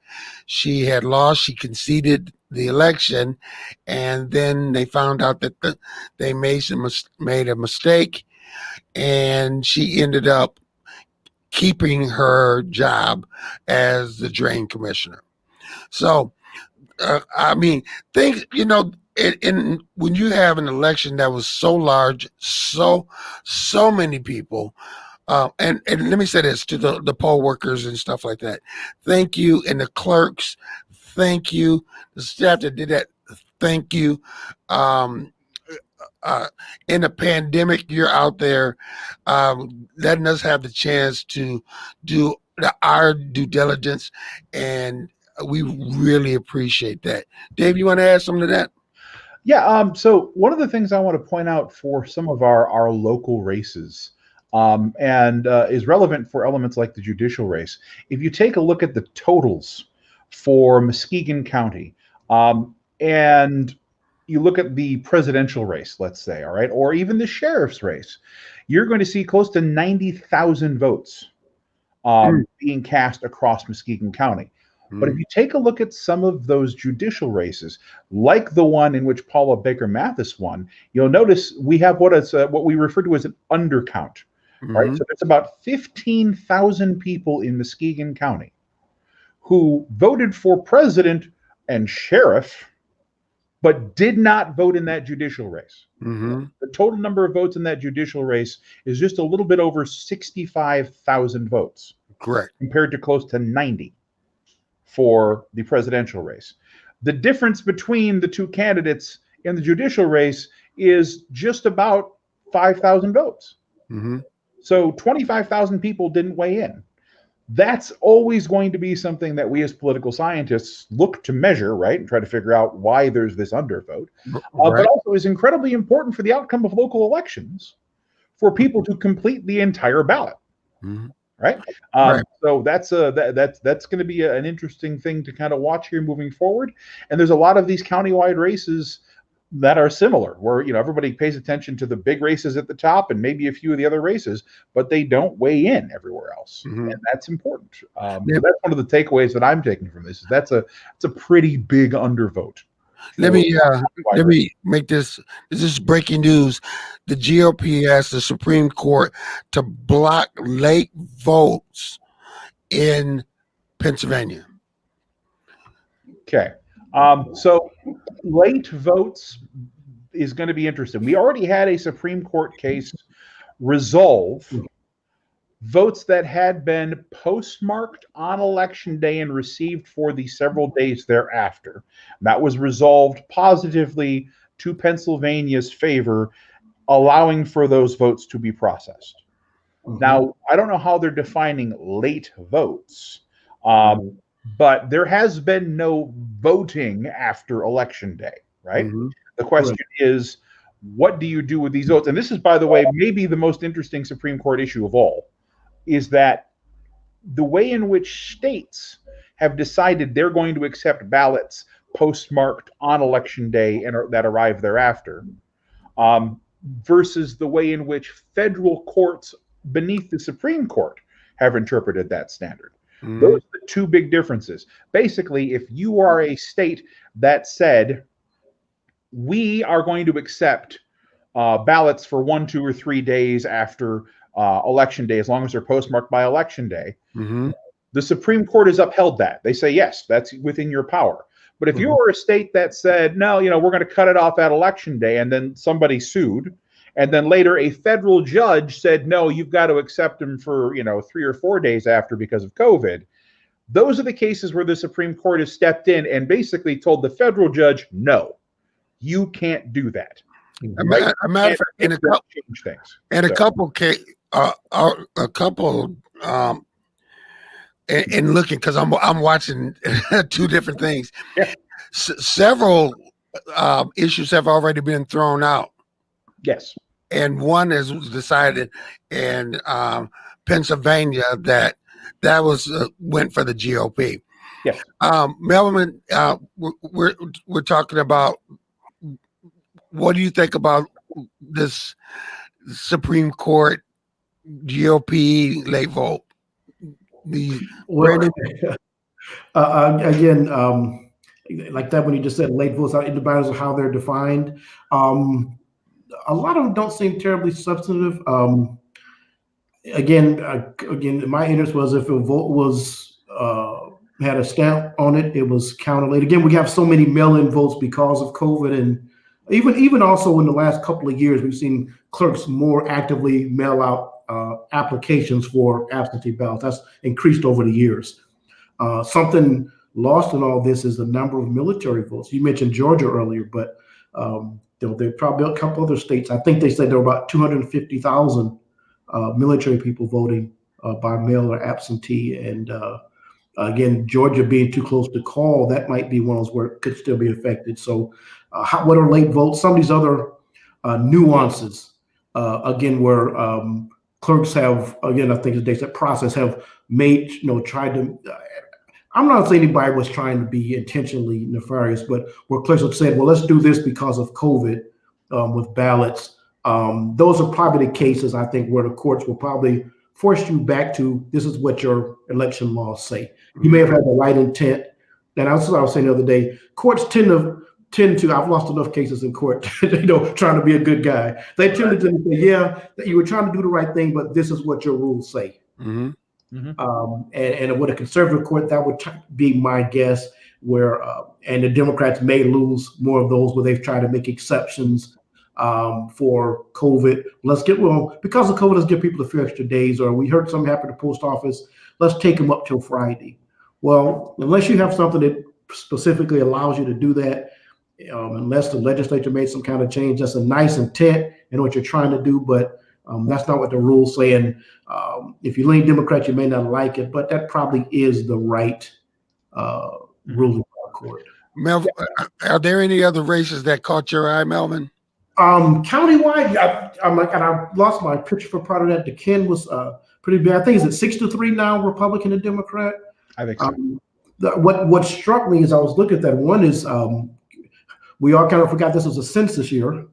she had lost. She conceded the election, and then they found out that they made a mistake, and she ended up keeping her job as the drain commissioner. So, I mean, things, when you have an election that was so large, so many people. And let me say this to the poll workers and stuff like that. Thank you. And the clerks, thank you. The staff that did that, thank you. In a pandemic, you're out there letting us have the chance to do our due diligence, and we really appreciate that. Dave, you want to add something to that? Yeah. So one of the things I want to point out for some of our local races, and is relevant for elements like the judicial race. If you take a look at the totals for Muskegon County, and you look at the presidential race, let's say, all right, or even the sheriff's race, you're going to see close to 90,000 votes being cast across Muskegon County. But if you take a look at some of those judicial races, like the one in which Paula Baker Mathis won, you'll notice we have what we refer to as an undercount. Right, so it's about 15,000 people in Muskegon County who voted for president and sheriff, but did not vote in that judicial race. The total number of votes in that judicial race is just a little bit over 65,000 votes. Correct. Compared to close to 90 for the presidential race. The difference between the two candidates in the judicial race is just about 5,000 votes. So 25,000 people didn't weigh in. That's always going to be something that we as political scientists look to measure, right? And try to figure out why there's this undervote. But also is incredibly important for the outcome of local elections for people to complete the entire ballot. Right? So that's going to be an interesting thing to kind of watch here moving forward. And there's a lot of these countywide races that are similar, where everybody pays attention to the big races at the top and maybe a few of the other races, but they don't weigh in everywhere else, and that's important. So that's one of the takeaways that I'm taking from this. It's a pretty big undervote. Let me make this. This is breaking news. The GOP asked the Supreme Court to block late votes in Pennsylvania. Okay. So late votes is going to be interesting. We already had a Supreme Court case resolve votes that had been postmarked on election day and received for the several days thereafter. That was resolved positively to Pennsylvania's favor, allowing for those votes to be processed. Now, I don't know how they're defining late votes, but there has been no voting after election day, right? The question is, what do you do with these votes? And this is, by the way, maybe the most interesting Supreme Court issue of all, is that the way in which states have decided they're going to accept ballots postmarked on election day and that arrive thereafter, versus the way in which federal courts beneath the Supreme Court have interpreted that standard. Those are the two big differences. Basically, if you are a state that said, we are going to accept ballots for 1, 2, or 3 days after election day, as long as they're postmarked by election day. Mm-hmm. The Supreme Court has upheld that. They say, yes, that's within your power. But if you were a state that said, no, we're going to cut it off at election day, and then somebody sued, and then later a federal judge said, no, you've got to accept them for, 3 or 4 days after because of COVID. Those are the cases where the Supreme Court has stepped in and basically told the federal judge, no, you can't do that. A matter of fact, in a couple, change things. in a couple, and looking, because I'm watching two different things. Yeah. Several issues have already been thrown out. Yes. And one is decided in Pennsylvania that was went for the GOP. Yes. Melvin, we're talking about, what do you think about this Supreme Court GOP late vote? Well, again, like that, when you just said late votes, it depends on how they're defined. A lot of them don't seem terribly substantive. Again, my interest was if a vote was had a stamp on it, it was counted late. Again, we have so many mail-in votes because of COVID, and even also in the last couple of years, we've seen clerks more actively mail out applications for absentee ballots. That's increased over the years. Something lost in all this is the number of military votes. You mentioned Georgia earlier, but there are probably a couple other states. I think they said there were about 250,000 military people voting by mail or absentee. And again, Georgia being too close to call, that might be one of those where it could still be affected. So what are late votes? Some of these other nuances, again, where clerks have, again, I think they said process have made, tried to, I'm not saying anybody was trying to be intentionally nefarious, but where clerks have said, well, let's do this because of COVID with ballots. Those are probably the cases, I think, where the courts will probably force you back to, this is what your election laws say. You may have had the right intent. And that's what I was saying the other day. Courts tend to, I've lost enough cases in court, trying to be a good guy. They tend to say, yeah, that you were trying to do the right thing, but this is what your rules say. Mm-hmm. Mm-hmm. And with a conservative court, that would be my guess, where, and the Democrats may lose more of those where they've tried to make exceptions for COVID. Because of COVID, let's give people a few extra days, or we heard something happen at the post office, let's take them up till Friday. Well, unless you have something that specifically allows you to do that, unless the legislature made some kind of change, that's a nice intent in what you're trying to do, but that's not what the rules say. And if you lean Democrat, you may not like it, but that probably is the right ruling by the court. Melvin, are there any other races that caught your eye, Melvin? Countywide, I lost my picture for part of that. The Ken was pretty big. I think it's at 6-3 now, Republican and Democrat. I think so. What struck me as I was looking at that, one is we all kind of forgot this was a census year,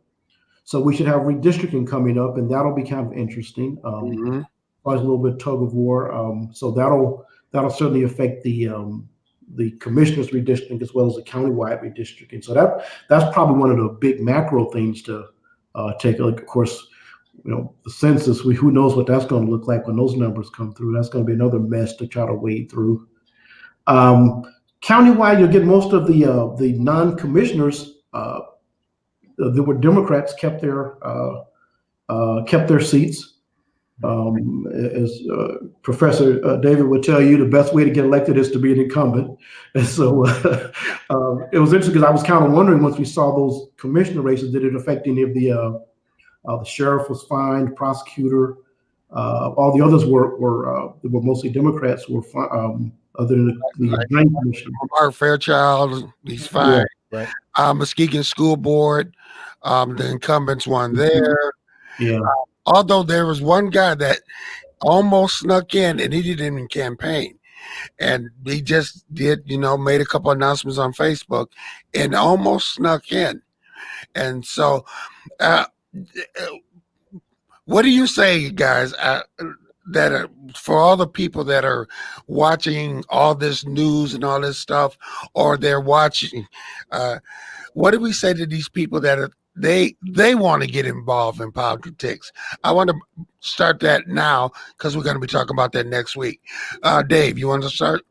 so we should have redistricting coming up, and that'll be kind of interesting. Probably a little bit tug of war. So that'll certainly affect the commissioners redistricting as well as the countywide redistricting. So that's probably one of the big macro things to take a look. Of course, the census, who knows what that's going to look like when those numbers come through. That's going to be another mess to try to wade through. Countywide, you'll get most of the non-commissioners. There were Democrats kept their seats. As Professor David would tell you, the best way to get elected is to be an incumbent. And so it was interesting because I was kind of wondering, once we saw those commissioner races, did it affect any of the sheriff was fine, prosecutor, all the others were mostly Democrats were fine, other than the drain commissioner. Mark Fairchild, he's fine. Yeah, right. Muskegon School Board, the incumbents won there. Yeah. Although there was one guy that almost snuck in, and he didn't even campaign, and he just did, made a couple announcements on Facebook, and almost snuck in. And so, what do you say, guys? That for all the people that are watching all this news and all this stuff, or they're watching, what do we say to these people that they want to get involved in politics. I want to start that now because we're going to be talking about that next week. Dave, you want to start?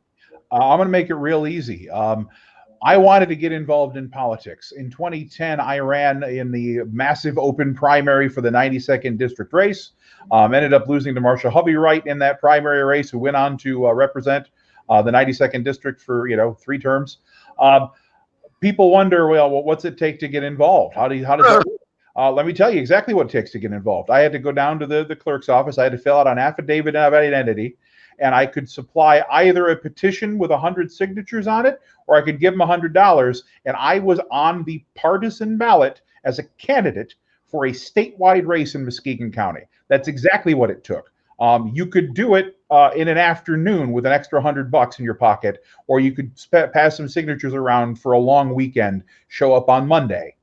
I'm going to make it real easy. I wanted to get involved in politics. In 2010, I ran in the massive open primary for the 92nd district race. Ended up losing to Marsha Hovey-Wright in that primary race, who went on to represent the 92nd district for 3 terms. People wonder, well, what's it take to get involved? How does that work? Let me tell you exactly what it takes to get involved. I had to go down to the clerk's office. I had to fill out an affidavit of identity, and I could supply either a petition with 100 signatures on it, or I could give them $100. And I was on the partisan ballot as a candidate for a statewide race in Muskegon County. That's exactly what it took. You could do it in an afternoon with an extra $100 in your pocket, or you could pass some signatures around for a long weekend, show up on Monday,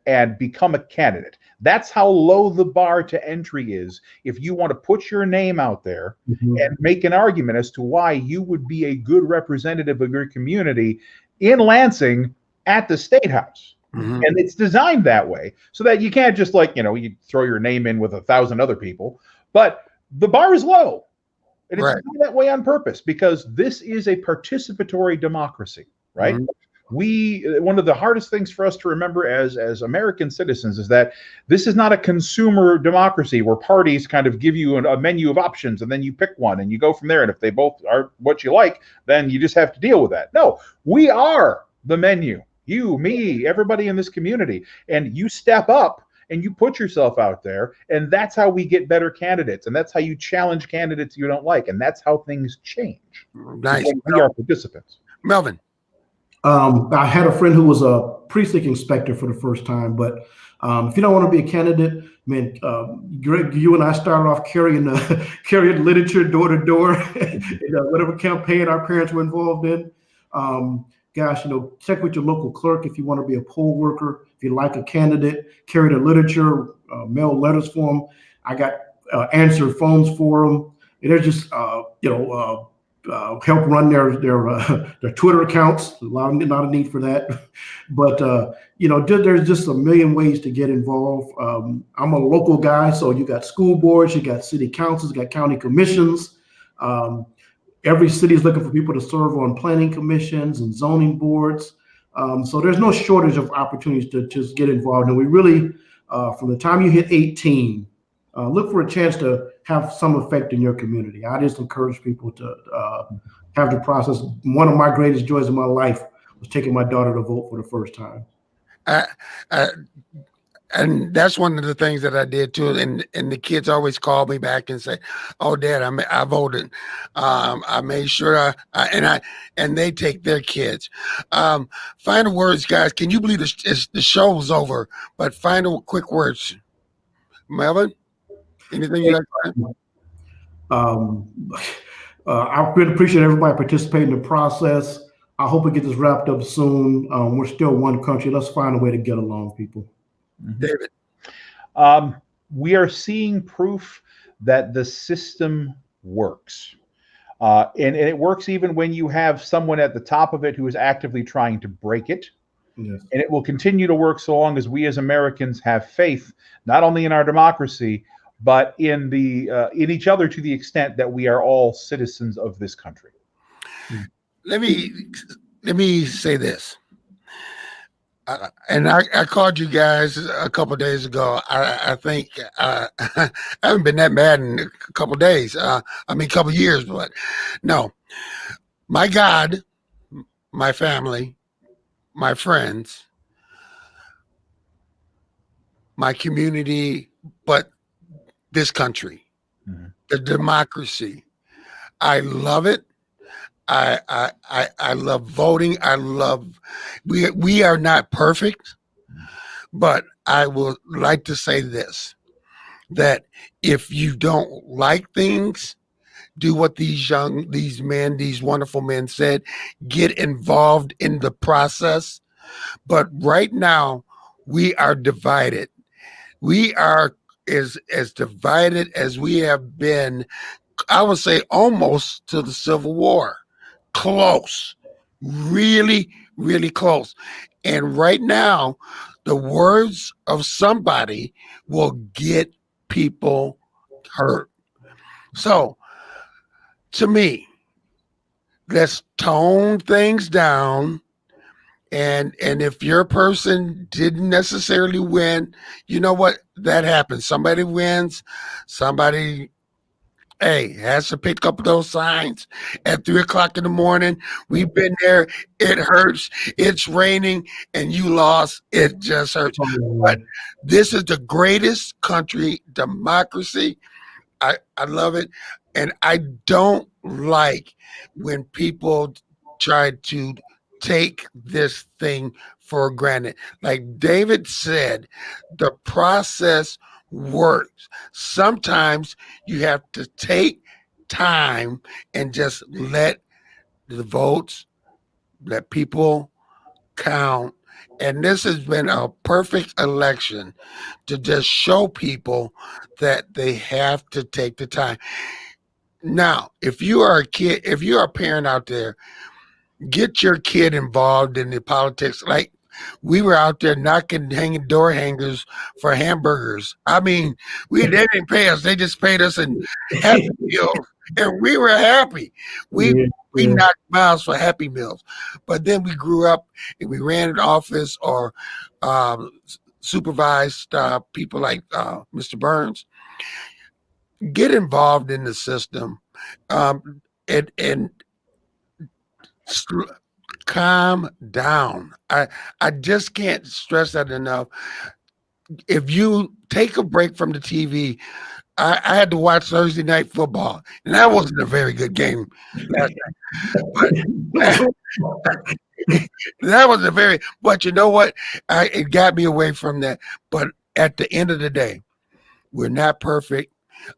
and become a candidate. That's how low the bar to entry is if you want to put your name out there and make an argument as to why you would be a good representative of your community in Lansing at the State House. And it's designed that way so that you can't just you throw your name in with 1,000 other people, but the bar is low. And it's done that way on purpose because this is a participatory democracy, right? One of the hardest things for us to remember as American citizens is that this is not a consumer democracy where parties kind of give you a menu of options and then you pick one and you go from there. And if they both are what you like, then you just have to deal with that. No, we are the menu. You, me, everybody in this community. And you step up and you put yourself out there, and that's how we get better candidates. And that's how you challenge candidates you don't like. And that's how things change. Nice. We are participants. Melvin. I had a friend who was a precinct inspector for the first time, but if you don't want to be a candidate, man, Greg, you and I started off carrying literature door to door, whatever campaign our parents were involved in. Check with your local clerk if you want to be a poll worker. If you like a candidate, carry the literature, mail letters for them. I got answered phones for them. And they're just, help run their Twitter accounts. Not a need for that, but there's just a million ways to get involved. I'm a local guy, so you got school boards, you got city councils, you got county commissions. Every city is looking for people to serve on planning commissions and zoning boards. So there's no shortage of opportunities to just get involved. And we really, from the time you hit 18, look for a chance to have some effect in your community. I just encourage people to have the process. One of my greatest joys in my life was taking my daughter to vote for the first time. And that's one of the things that I did too. And the kids always call me back and say, "Oh, Dad, I voted. I made sure and they take their kids." Final words, guys. Can you believe the show's over? But final quick words, Melvin. Anything you like to say? I really appreciate everybody participating in the process. I hope it gets wrapped up soon. We're still one country. Let's find a way to get along, people. David. We are seeing proof that the system works. And it works even when you have someone at the top of it who is actively trying to break it. Yes. And it will continue to work so long as we as Americans have faith, not only in our democracy, but in each other to the extent that we are all citizens of this country. Let me say this. And I called you guys a couple of days ago. I think I haven't been that mad in a couple of days. A couple of years, but no. My God, my family, my friends, my community, but this country, the democracy. I love it. I love voting. We are not perfect, but I would like to say this, that if you don't like things, do what these wonderful men said, get involved in the process. But right now we are divided. We are as divided as we have been, I would say almost to the Civil War. Close, really, really close. And right now, the words of somebody will get people hurt. So, to me, let's tone things down. And if your person didn't necessarily win, you know what? That happens. Somebody wins. Somebody, hey, has to pick up those signs at 3:00 in the morning. We've been there. It hurts. It's raining, and you lost. It just hurts. But this is the greatest country, democracy. I love it. And I don't like when people try to take this thing for granted. Like David said, the process works. Sometimes you have to take time and just let the votes, let people count. And this has been a perfect election to just show people that they have to take the time. Now, if you are a kid, if you're a parent out there, get your kid involved in the politics. Like we were out there hanging door hangers for hamburgers. I mean, they didn't pay us; they just paid us in Happy Meals, and we were happy. We knocked miles for Happy Meals, but then we grew up and we ran an office or supervised people like Mr. Burns. Get involved in the system, and calm down. I just can't stress that enough. If you take a break from the TV, I had to watch Thursday Night Football, and that wasn't a very good game last night. That was but you know what? It got me away from that. But at the end of the day, we're not perfect.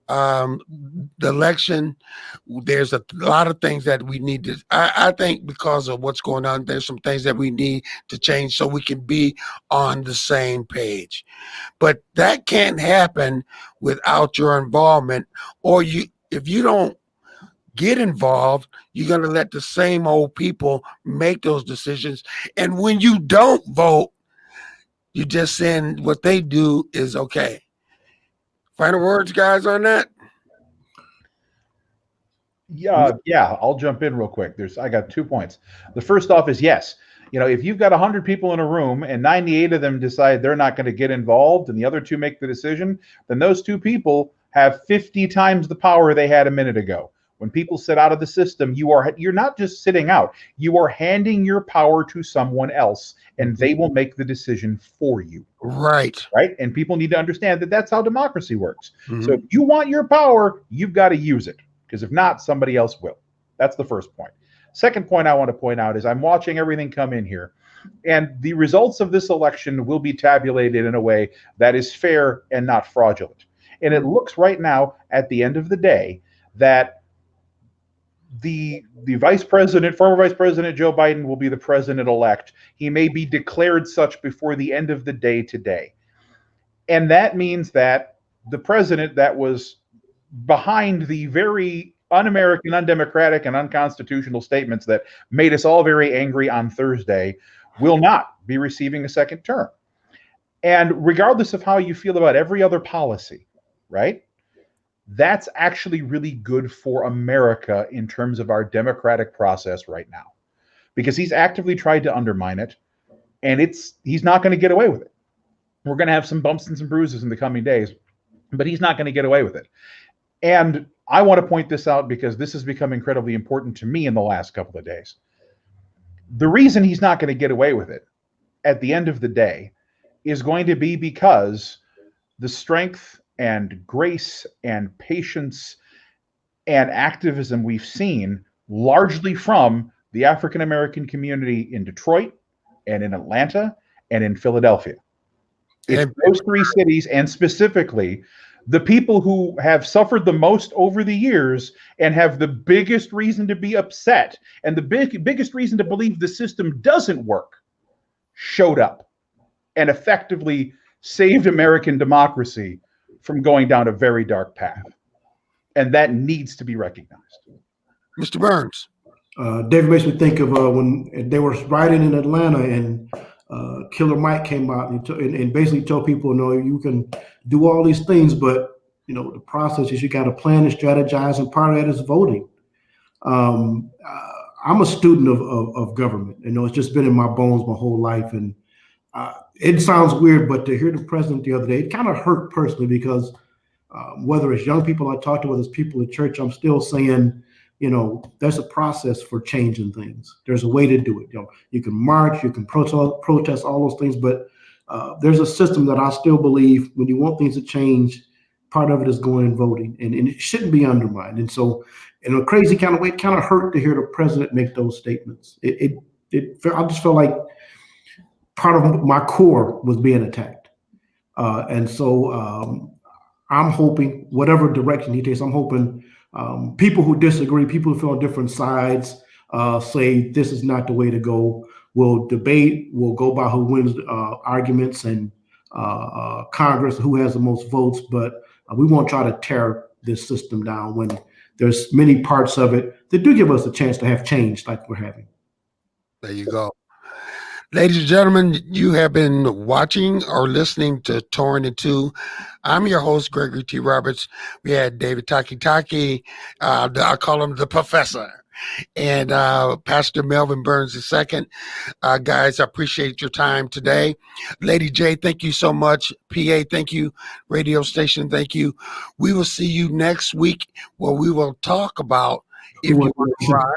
The election, there's a lot of things that we need to, I think because of what's going on, there's some things that we need to change so we can be on the same page. But that can't happen without your involvement, or if you don't get involved, you're going to let the same old people make those decisions. And when you don't vote, you're just saying what they do is okay. Final words, guys, on that? Yeah, I'll jump in real quick. I got 2 points. The first off is yes. If you've got 100 people in a room and 98 of them decide they're not going to get involved and the other 2 make the decision, then those 2 people have 50 times the power they had a minute ago. When people sit out of the system, you're not just sitting out. You are handing your power to someone else, and they will make the decision for you. Right. And people need to understand that that's how democracy works. Mm-hmm. So if you want your power, you've got to use it, because if not, somebody else will. That's the first point. Second point I want to point out is I'm watching everything come in here, and the results of this election will be tabulated in a way that is fair and not fraudulent. And it looks right now, at the end of the day, that the former Vice President Joe Biden will be the president-elect. He may be declared such before the end of the day today. And that means that the president that was behind the very un-American, undemocratic, and unconstitutional statements that made us all very angry on Thursday will not be receiving a second term. And regardless of how you feel about every other policy, right? That's actually really good for America in terms of our democratic process right now, because he's actively tried to undermine it, and he's not going to get away with it. We're going to have some bumps and some bruises in the coming days, but he's not going to get away with it. And I want to point this out because this has become incredibly important to me in the last couple of days. The reason he's not going to get away with it at the end of the day is going to be because the strength and grace and patience and activism we've seen largely from the African American community in Detroit and in Atlanta and in Philadelphia. It's those 3 cities, and specifically the people who have suffered the most over the years and have the biggest reason to be upset and the biggest reason to believe the system doesn't work, showed up and effectively saved American democracy from going down a very dark path. And that needs to be recognized. Mr. Burns. David makes me think of when they were riding in Atlanta, and Killer Mike came out and basically told people, no, you can do all these things, but the process is you got to plan and strategize, and part of that is voting. I'm a student of government. It's just been in my bones my whole life, and it sounds weird, but to hear the president the other day, it kind of hurt personally because whether it's young people I talk to, whether it's people at church, I'm still saying, there's a process for changing things. There's a way to do it. You can march, you can protest all those things, but there's a system that I still believe when you want things to change, part of it is going and voting, and it shouldn't be undermined. And so, in a crazy kind of way, it kind of hurt to hear the president make those statements. I just felt like part of my core was being attacked. And so I'm hoping whatever direction he takes, I'm hoping people who disagree, people who feel on different sides, say this is not the way to go. We'll debate, we'll go by who wins arguments and Congress, who has the most votes, but we won't try to tear this system down when there's many parts of it that do give us a chance to have change like we're having. There you go. Ladies and gentlemen, you have been watching or listening to Torn in Two. I'm your host, Gregory T. Roberts. We had David Taki. I call him the professor. And Pastor Melvin Burns II. Guys, I appreciate your time today. Lady J, thank you so much. PA, thank you. Radio station, thank you. We will see you next week where we will talk about if you want to run.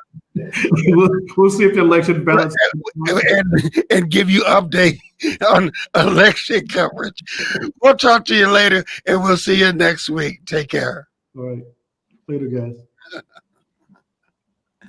We'll see if the election balance and give you update on election coverage. We'll talk to you later, and we'll see you next week. Take care. All right. Later, guys.